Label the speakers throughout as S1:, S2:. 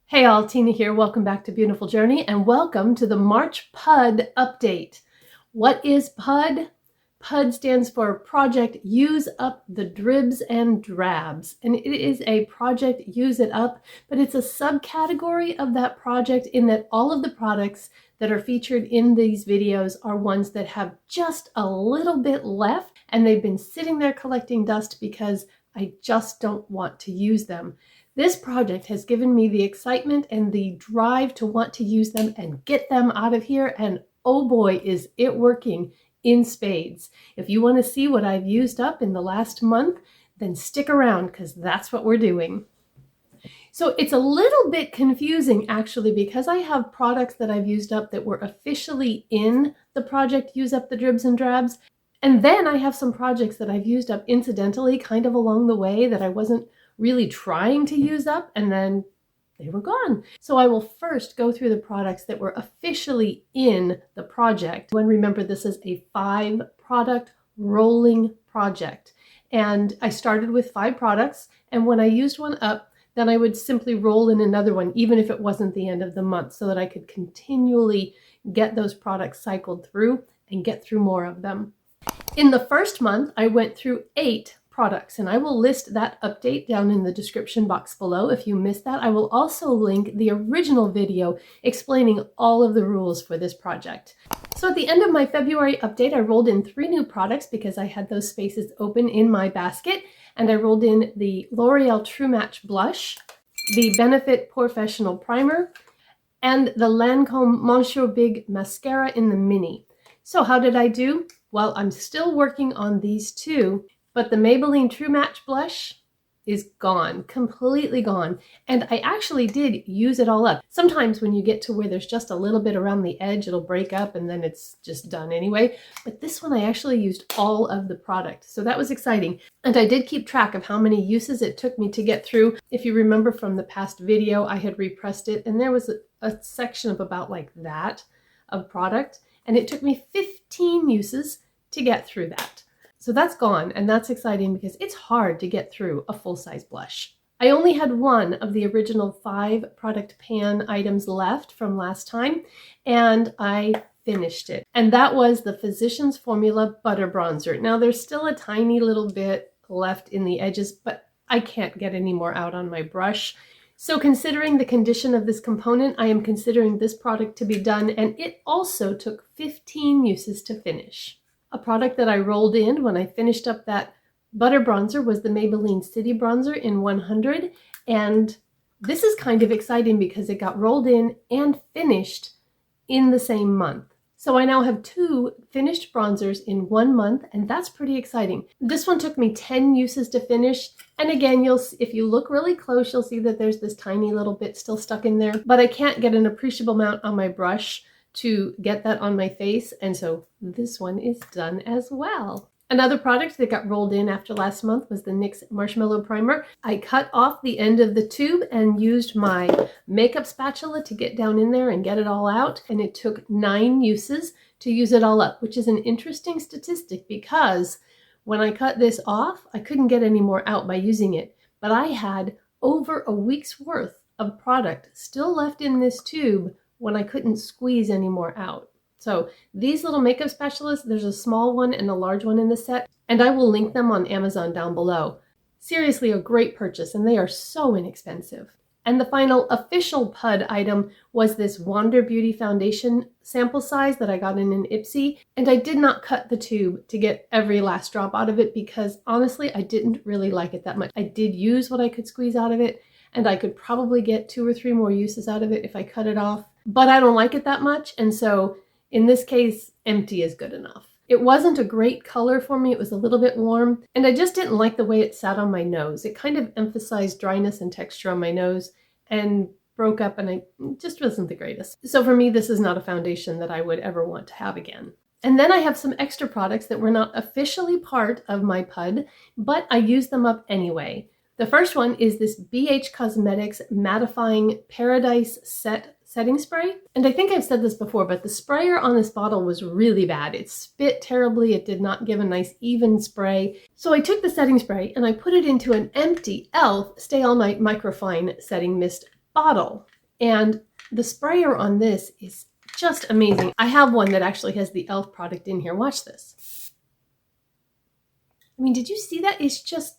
S1: Hey all, Tina here. Welcome back to Beautiful Journey and welcome to the March PUUDD update. What is PUUDD? PUUDD stands for Project Use Up the Dribs and Drabs, and it is a project use it up, but it's a subcategory of that project in that all of the products that are featured in these videos are ones that have just a little bit left and they've been sitting there collecting dust because I just don't want to use them. This project has given me the excitement and the drive to want to use them and get them out of here, and oh boy, is it working in spades. If you want to see what I've used up in the last month, then stick around because that's what we're doing. So it's a little bit confusing actually because I have products that I've used up that were officially in the project Use Up the Dribs and Drabs, and then I have some projects that I've used up incidentally kind of along the way that I wasn't really trying to use up, and then they were gone. So I will first go through the products that were officially in the project. And remember, this is a 5-product rolling project. And I started with 5 products, and when I used one up, then I would simply roll in another one, even if it wasn't the end of the month, so that I could continually get those products cycled through and get through more of them. In the first month, I went through 8 products, and I will list that update down in the description box below if you missed that. I will also link the original video explaining all of the rules for this project. So at the end of my February update, I rolled in 3 new products because I had those spaces open in my basket, and I rolled in the L'Oreal True Match Blush, the Benefit Professional Primer, and the Lancome Monsieur Big Mascara in the Mini. So how did I do? Well, I'm still working on these 2. But the Maybelline True Match Blush is gone, completely gone. And I actually did use it all up. Sometimes when you get to where there's just a little bit around the edge, it'll break up and then it's just done anyway. But this one I actually used all of the product. So that was exciting. And I did keep track of how many uses it took me to get through. If you remember from the past video, I had repressed it and there was a section of about like that of product. And it took me 15 uses to get through that. So that's gone, and that's exciting because it's hard to get through a full-size blush. I only had 1 of the original 5 product pan items left from last time, and I finished it. And that was the Physicians Formula Butter Bronzer. Now there's still a tiny little bit left in the edges, but I can't get any more out on my brush. So considering the condition of this component, I am considering this product to be done, and it also took 15 uses to finish. A product that I rolled in when I finished up that butter bronzer was the Maybelline City Bronzer in 100. And this is kind of exciting because it got rolled in and finished in the same month. So I now have 2 finished bronzers in 1 month, and that's pretty exciting. This one took me 10 uses to finish. And again, if you look really close, you'll see that there's this tiny little bit still stuck in there, but I can't get an appreciable amount on my brush to get that on my face, and so this one is done as well. Another product that got rolled in after last month was the NYX Marshmallow Primer. I cut off the end of the tube and used my makeup spatula to get down in there and get it all out, and it took 9 uses to use it all up, which is an interesting statistic because when I cut this off, I couldn't get any more out by using it, but I had over a week's worth of product still left in this tube when I couldn't squeeze any more out. So these little makeup spatulas, there's a small one and a large one in the set, and I will link them on Amazon down below. Seriously, a great purchase, and they are so inexpensive. And the final official PUUDD item was this Wander Beauty Foundation sample size that I got in an Ipsy, and I did not cut the tube to get every last drop out of it because honestly, I didn't really like it that much. I did use what I could squeeze out of it, and I could probably get 2 or 3 more uses out of it if I cut it off. But I don't like it that much, and so in this case, empty is good enough. It wasn't a great color for me, it was a little bit warm, and I just didn't like the way it sat on my nose. It kind of emphasized dryness and texture on my nose and broke up, and it just wasn't the greatest. So for me, this is not a foundation that I would ever want to have again. And then I have some extra products that were not officially part of my PUUDD, but I used them up anyway. The first one is this BH Cosmetics Mattifying Paradise Setting Spray. And I think I've said this before, but the sprayer on this bottle was really bad. It spit terribly. It did not give a nice even spray. So I took the setting spray and I put it into an empty e.l.f. Stay All Night Microfine Setting Mist bottle. And the sprayer on this is just amazing. I have one that actually has the e.l.f. product in here. Watch this. I mean, did you see that? It's just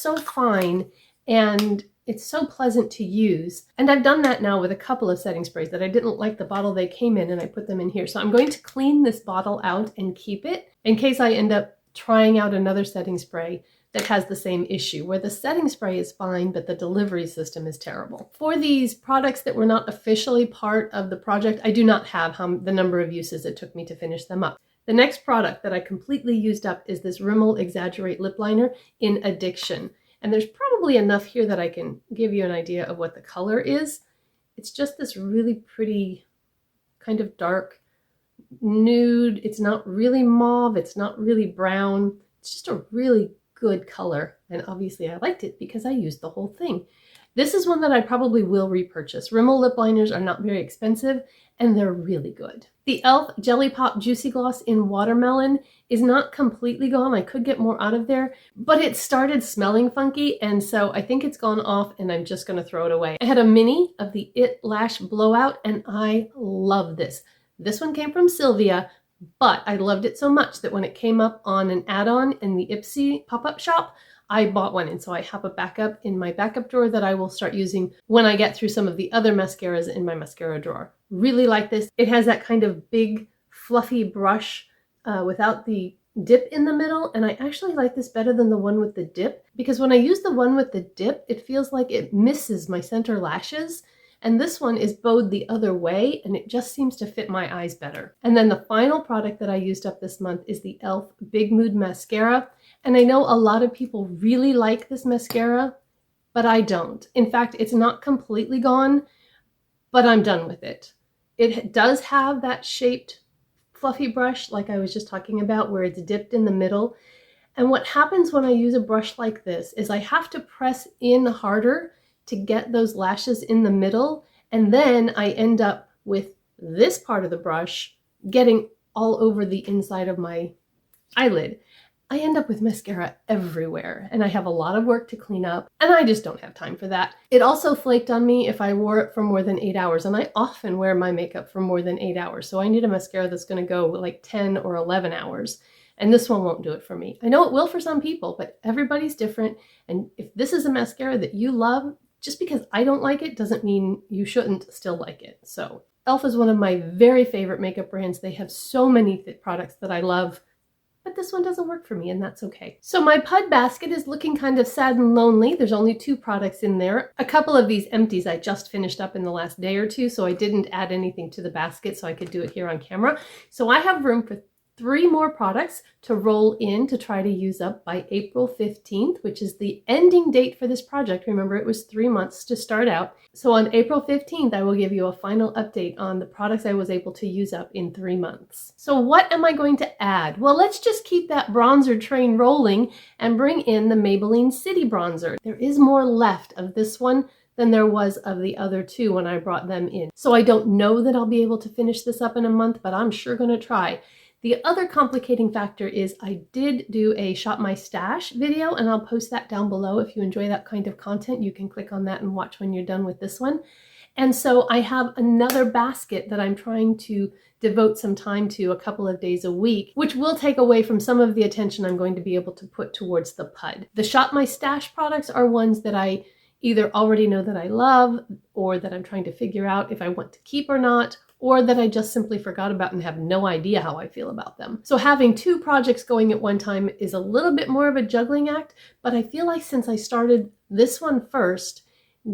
S1: so fine, and it's so pleasant to use. And I've done that now with a couple of setting sprays that I didn't like the bottle they came in, and I put them in here. So I'm going to clean this bottle out and keep it in case I end up trying out another setting spray that has the same issue, where the setting spray is fine, but the delivery system is terrible. For these products that were not officially part of the project, I do not have the number of uses it took me to finish them up. The next product that I completely used up is this Rimmel Exaggerate Lip Liner in Addiction. And there's probably enough here that I can give you an idea of what the color is. It's just this really pretty kind of dark nude. It's not really mauve. It's not really brown. It's just a really good color, and obviously I liked it because I used the whole thing. This is one that I probably will repurchase. Rimmel lip liners are not very expensive, and they're really good. The e.l.f. Jelly Pop Juicy Gloss in Watermelon is not completely gone. I could get more out of there, but it started smelling funky, and so I think it's gone off, and I'm just going to throw it away. I had a mini of the It Lash Blowout, and I love this. This one came from Sylvia, but I loved it so much that when it came up on an add-on in the Ipsy pop-up shop, I bought one. And so I have a backup in my backup drawer that I will start using when I get through some of the other mascaras in my mascara drawer. Really like this. It has that kind of big, fluffy brush without the dip in the middle. And I actually like this better than the one with the dip, because when I use the one with the dip, it feels like it misses my center lashes. And this one is bowed the other way, and it just seems to fit my eyes better. And then the final product that I used up this month is the e.l.f. Big Mood Mascara. And I know a lot of people really like this mascara, but I don't. In fact, it's not completely gone, but I'm done with it. It does have that shaped fluffy brush like I was just talking about, where it's dipped in the middle. And what happens when I use a brush like this is I have to press in harder to get those lashes in the middle, and then I end up with this part of the brush getting all over the inside of my eyelid. I end up with mascara everywhere, and I have a lot of work to clean up, and I just don't have time for that. It also flaked on me if I wore it for more than 8 hours, and I often wear my makeup for more than 8 hours, so I need a mascara that's going to go like 10 or 11 hours. And this one won't do it for me. I know it will for some people, but everybody's different, and if this is a mascara that you love, just because I don't like it doesn't mean you shouldn't still like it. So e.l.f. is one of my very favorite makeup brands. They have so many products that I love, but this one doesn't work for me, and that's okay. So my PUUDD basket is looking kind of sad and lonely. There's only 2 products in there. A couple of these empties I just finished up in the last day or 2, so I didn't add anything to the basket so I could do it here on camera. So I have room for 3 more products to roll in to try to use up by April 15th, which is the ending date for this project. Remember, it was 3 months to start out. So on April 15th, I will give you a final update on the products I was able to use up in 3 months. So what am I going to add? Well, let's just keep that bronzer train rolling and bring in the Maybelline City Bronzer. There is more left of this one than there was of the other 2 when I brought them in. So I don't know that I'll be able to finish this up in a month, but I'm sure going to try. The other complicating factor is I did do a Shop My Stash video, and I'll post that down below. If you enjoy that kind of content, you can click on that and watch when you're done with this one. And so I have another basket that I'm trying to devote some time to a couple of days a week, which will take away from some of the attention I'm going to be able to put towards the PUUDD. The Shop My Stash products are ones that I either already know that I love, or that I'm trying to figure out if I want to keep or not, or that I just simply forgot about and have no idea how I feel about them. So having 2 projects going at one time is a little bit more of a juggling act, but I feel like since I started this one first,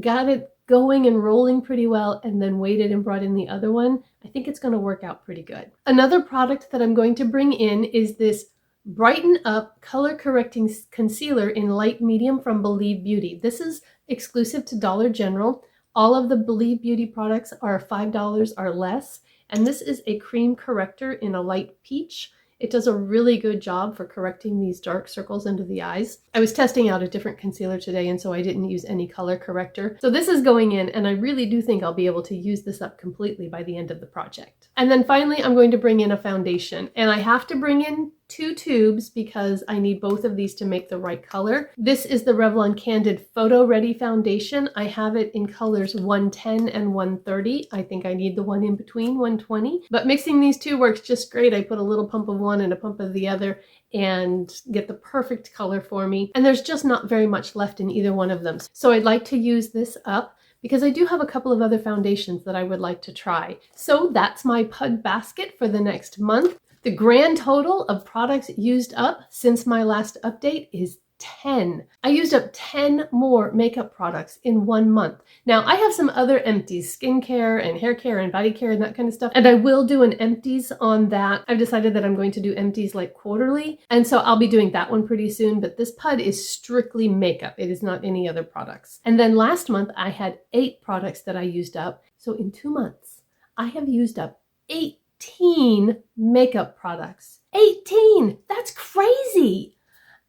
S1: got it going and rolling pretty well, and then waited and brought in the other one, I think it's going to work out pretty good. Another product that I'm going to bring in is this Brighten Up Color Correcting Concealer in Light Medium from Believe Beauty. This is exclusive to Dollar General. All of the Believe Beauty products are $5 or less, and this is a cream corrector in a light peach. It does a really good job for correcting these dark circles under the eyes. I was testing out a different concealer today, and so I didn't use any color corrector. So this is going in, and I really do think I'll be able to use this up completely by the end of the project. And then finally, I'm going to bring in a foundation, and I have to bring in 2 tubes because I need both of these to make the right color. This is the Revlon Candid Photo Ready Foundation. I have it in colors 110 and 130. I think I need the one in between, 120. But mixing these two works just great. I put a little pump of one and a pump of the other and get the perfect color for me. And there's just not very much left in either one of them. So I'd like to use this up because I do have a couple of other foundations that I would like to try. So that's my PUUDD basket for the next month. The grand total of products used up since my last update is 10. I used up 10 more makeup products in 1 month. Now, I have some other empties, skincare and hair care and body care and that kind of stuff, and I will do an empties on that. I've decided that I'm going to do empties like quarterly, and so I'll be doing that one pretty soon, but this PUUDD is strictly makeup. It is not any other products. And then last month, I had 8 products that I used up. So in 2 months, I have used up 18 makeup products. 18! That's crazy!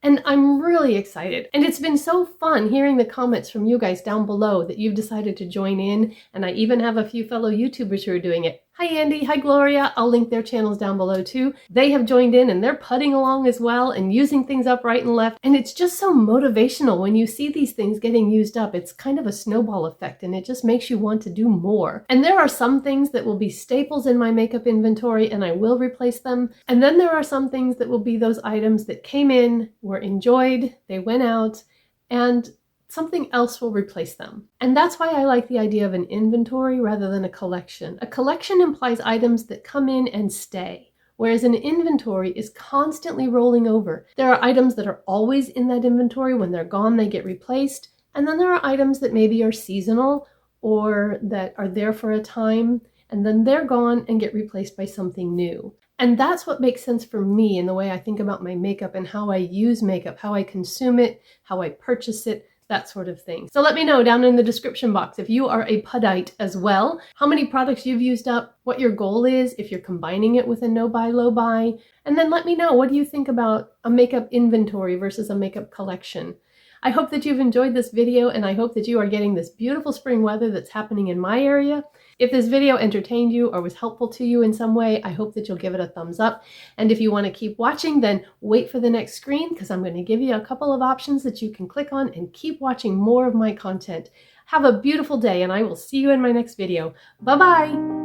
S1: And I'm really excited. And it's been so fun hearing the comments from you guys down below that you've decided to join in. And I even have a few fellow YouTubers who are doing it. Hi Andy, hi Gloria. I'll link their channels down below too. They have joined in and they're putting along as well and using things up right and left. And it's just so motivational when you see these things getting used up. It's kind of a snowball effect and it just makes you want to do more. And there are some things that will be staples in my makeup inventory and I will replace them. And then there are some things that will be those items that came in, were enjoyed, they went out, and something else will replace them. And that's why I like the idea of an inventory rather than a collection. A collection implies items that come in and stay, whereas an inventory is constantly rolling over. There are items that are always in that inventory. When they're gone, they get replaced. And then there are items that maybe are seasonal or that are there for a time, and then they're gone and get replaced by something new. And that's what makes sense for me in the way I think about my makeup and how I use makeup, how I consume it, how I purchase it, that sort of thing. So let me know down in the description box if you are a PUUDDite as well, how many products you've used up, what your goal is, if you're combining it with a no buy, low buy, and then let me know, what do you think about a makeup inventory versus a makeup collection? I hope that you've enjoyed this video and I hope that you are getting this beautiful spring weather that's happening in my area. If this video entertained you or was helpful to you in some way, I hope that you'll give it a thumbs up. And if you want to keep watching, then wait for the next screen because I'm going to give you a couple of options that you can click on and keep watching more of my content. Have a beautiful day and I will see you in my next video. Bye-bye!